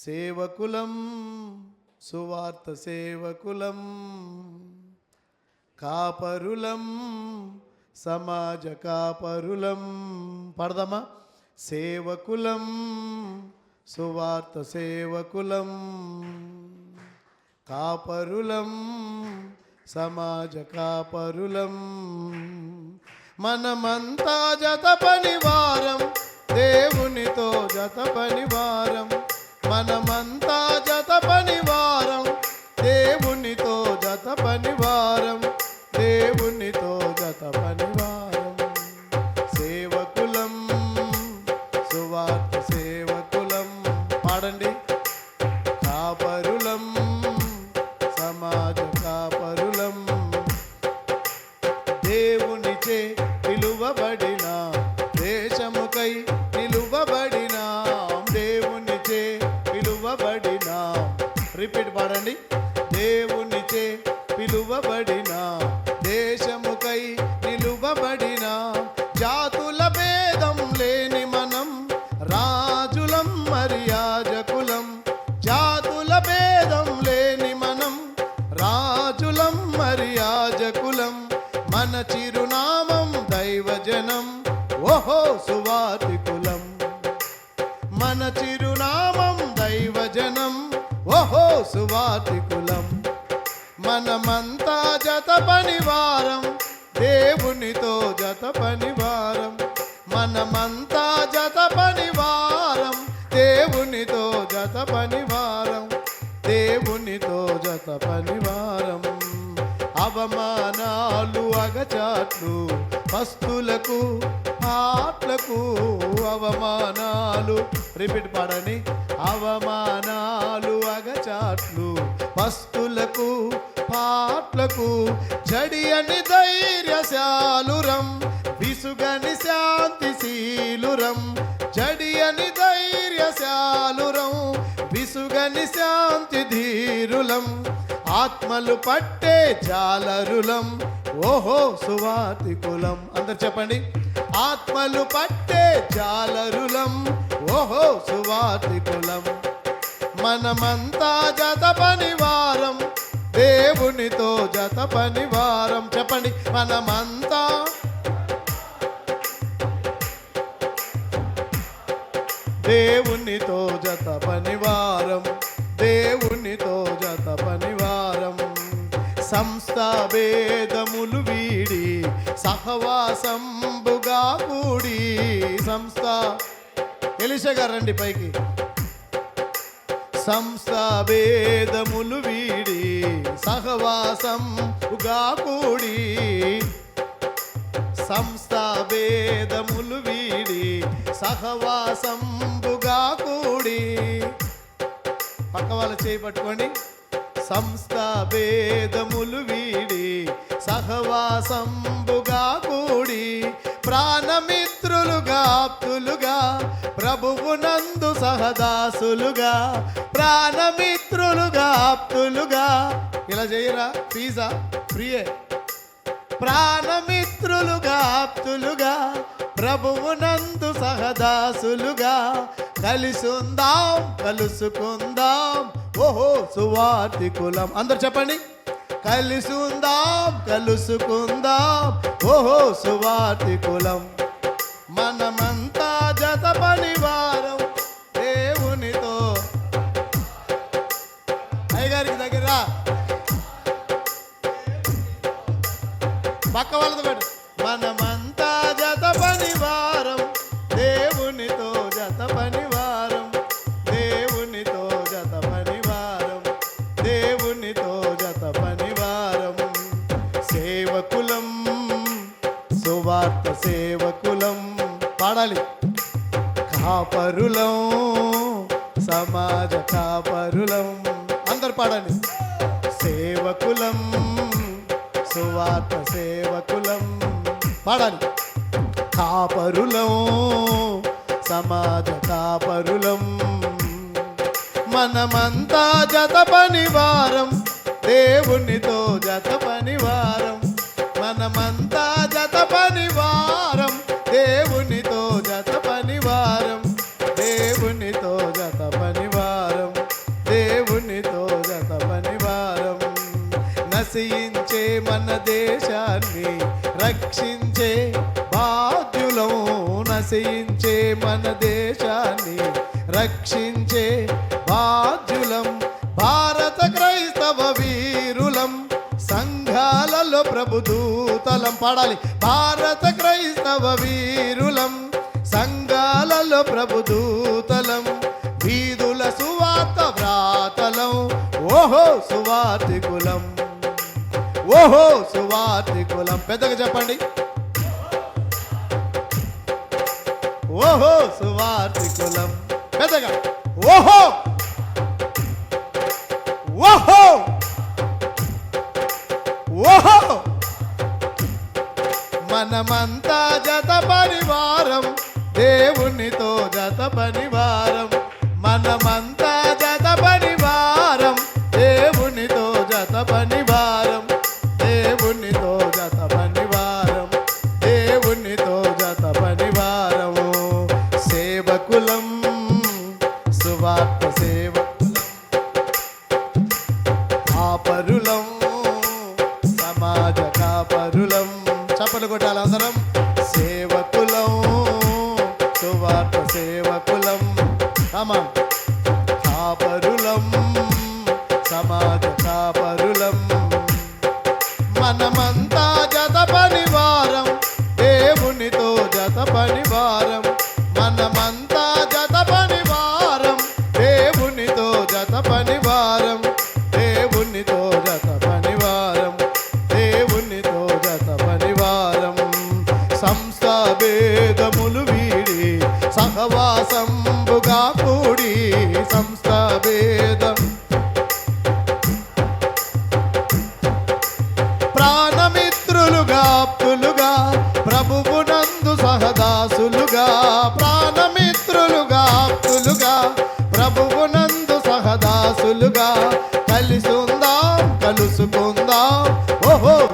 సేవకులం, సువార్త సేవకులం, కాపరులం, సమాజ కాపరులం. పడదామా? సేవకులం, సువార్త సేవకులం, కాపరులం, సమాజ కాపరులం. మనమంతా జత పనివారం, దేవునితో జత పనివారం. మనమంతా జత పనివారం, దేవునితో జత పనివారం, దేవునితో జత పనివారం. సేవకులం, సువార్త సేవకులం. పాడండి. కాపరులం, సమాజ కాపరులం. దేవునిచే పిలువబడిన దేశముకై నిలువబడిన, దేవునిచే పిలువబడిన. రిపీట్ పాడండి. దేవునిచే పిలువబడిన దేశముకై నిలువబడిన, జాతుల భేదం లేని మనం రాజులం మర్యాజకులం. జాతుల భేదం లేని మనం రాజులం మర్యాజకులం. మన చిరునామం దైవజనం, ఓహో సువార్తికులం. మన చిరునామం దైవజనం, ఓహో సువార్తికులం. మనమంతా జత పనివారం, దేవునితో జత పనివారం. మనమంతా జత పనివారం, దేవునితో జత పనివారం, దేవునితో జత పనివారం. అవమానాలు అగచాట్లు పస్తులకు ఆట్లకు, అవమానాలు. రిపీట్ పాడని. అవమానాలు అగచాట్లు పస్తులకు పాట్లకు, జడియని ధైర్యశాలురం, విసుగని శాంతిశీలురం. జడియని ధైర్యశాలురం, విసుగని శాంతి ధీరులం. ఆత్మలు పట్టే జాలరులం, ఓహో సువార్తికులం. అందరు చెప్పండి. ఆత్మలు పట్టే జాలరులం, ఓహో సువార్తికులం. మనమంతా జత పనివారం, దేవునితో జత పనివారం. చెప్పండి. మనమంతా దేవునితో జత పనివారం, దేవునితో జత పనివారం. సంస్థ భేదములు వీడి సహవాసంబుగా కూడి. సంస్థ ఎలిషా గారు రండి పైకి. సంస్థ భేదములు వీడి సహవాసంబుగా కూడి. సంస్థ భేదములు వీడి సహవాసంబుగా కూడి. పక్క వాళ్ళ చేయి పట్టుకోండి. సంస్థ భేదములు వీడి సహవాసంబుగా కూడి, ప్రాణమిత్రులుగా ఆప్తులుగా ప్రభువునందు సహదాసులుగా. ప్రాణమిత్రులుగా ఆప్తులుగా. ఇలా చేయరా? ఫీజా ఫ్రీయే. ప్రాణమిత్రులుగా ఆప్తులుగా ప్రభువునందు సహదాసులుగా. కలిసుందాం కలుసుకుందాం, ఓహో సువార్తికులం. అందరు చెప్పండి. కలిసుందాం కలుసుకుందాం, ఓహో సువార్తికులం. మనమంతా జత పనివారం, దేవునితో. అయ్యగారికి దగ్గర పక్క వాళ్ళతో పెట్టు. మనమంతా జత పనివారం, దేవునితో జత పనివారం, దేవునితో జత పనివారం, దేవునితో జత పనివారం. సేవకులం, సువార్త సేవకులం. పాడాలి. కాపరులం, సమాజ కాపరులం. అందరు పాడండి. సేవకులం, సువార్త సేవకులం. పాడాలి. కాపరులం, సమాజ కాపరులం. మనమంతా జత పనివారం, దేవునితో జత పనివారం. మనమంతా జత పనివారం, దేవునితో జత పనివారం, దేవునితో జత పనివారం. దేశాన్ని రక్షించే బాధ్యులం, నశయించే మన దేశాన్ని రక్షించే బాధ్యులం. భారత క్రైస్తవ వీరులం, సంఘాలలో ప్రభుదూతలం. పాడాలి. భారత క్రైస్తవ వీరులం, సంఘాలలో ప్రభుదూతలం, వీధుల సువార్త వ్రాతలం. ఓహో సువార్తికులం, ఓహో సువార్తికులం. పెద్దగా చెప్పండి. ఓహో సువార్తికులం. పెద్దగా ఓహో ఓహో ఓహో. మనమంతా జత పరివారం, దేవునితో జత పరివారం. మనమంతా జత పరివారం, దేవునితో జత పరివారం. దేవునితో జత పరివారం, దేవునితో జత పరివారము. సేవకులం, సువార్త సేవకులం, కాపరులం, సమాజ కాపరులం. చప్పలు కొట్టాలి అందరం. సేవకులం, సువార్త సేవకులం, కాపరులం, సమాజ కాపరులం. మనమంతా జత పరివారం, దేవునితో జత పరివారం. మనమంతా జత పరివారం, దేవునితో జత పరివారం. దేవునితో జత పరివారం, దేవునితో జత పరివారం. సంస్థ భేదములు వీడి సహవాసంబుగా కూడి. సంస్థ భేదం ప్రాణమిత్రులుగా ఆప్తులుగా, ప్రభువునందు సహదాసులుగా. ప్రాణమిత్రులుగా ఆప్తులుగా, ప్రభువునందు సహదాసులుగా. కలిసి ఉందాం, కలుసుకుందాం. ఓహో